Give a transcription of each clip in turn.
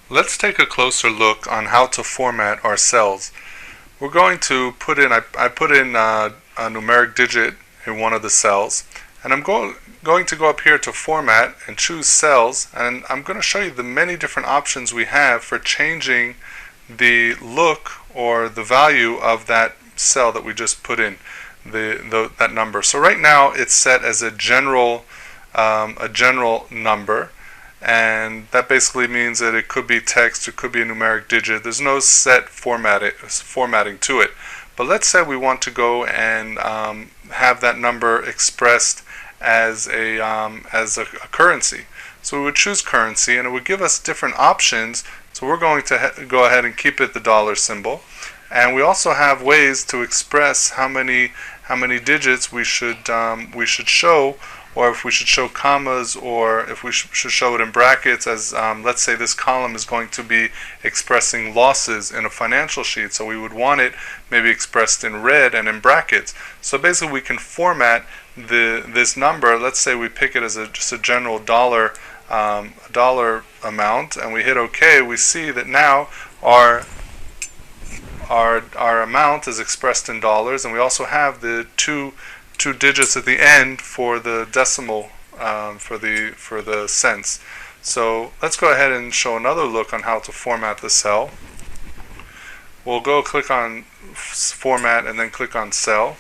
Let's take a closer look on how to format our cells. We're going to put in, I put in a numeric digit in one of the cells, and I'm going to go up here to format and choose cells, and I'm going to show you the many different options we have for changing the look or the value of that cell that we just put in, that number. So right now it's set as a general number, and that basically means that it could be text, it could be a numeric digit. There's no set formatting to it. But let's say we want to go and have that number expressed as a currency. So we would choose currency, and it would give us different options. So we're going to go ahead and keep it the dollar symbol. And we also have ways to express how many digits we should show, or if we should show commas, or if we should show it in brackets, as let's say this column is going to be expressing losses in a financial sheet, so we would want it maybe expressed in red and in brackets. So basically we can format this number. Let's say we pick it as just a general dollar amount, and we hit OK. We see that now our amount is expressed in dollars, and we also have the two digits at the end for the decimal, for the cents. So let's go ahead and show another look on how to format the cell. We'll go click on format and then click on cell,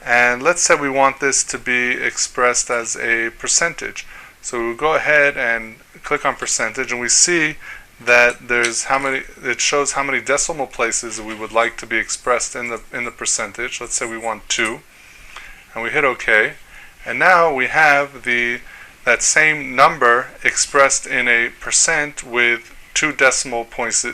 and let's say we want this to be expressed as a percentage. So we'll go ahead and click on percentage, and we see that it shows how many decimal places we would like to be expressed in the percentage. Let's say we want 2, and we hit OK, and now we have that same number expressed in a percent with 2 decimal points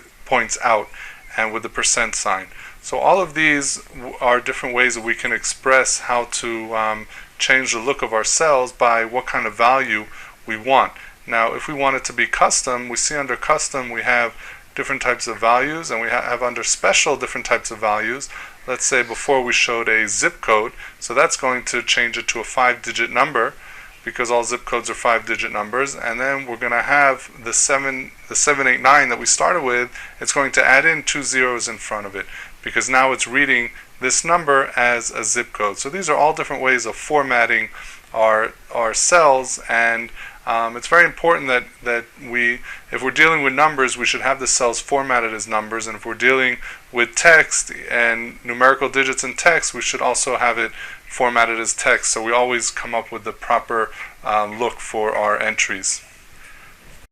out, and with the percent sign. So all of these are different ways that we can express how to change the look of our cells by what kind of value we want. Now, if we want it to be custom, we see under custom we have different types of values, and we have under special different types of values. Let's say before we showed a zip code, so that's going to change it to a 5-digit number, because all zip codes are 5-digit numbers. And then we're going to have the 789 that we started with. It's going to add in 2 zeros in front of it, because now it's reading this number as a zip code. So these are all different ways of formatting our cells, and it's very important that if we're dealing with numbers, we should have the cells formatted as numbers, and if we're dealing with text and numerical digits and text, we should also have it formatted as text, so we always come up with the proper look for our entries.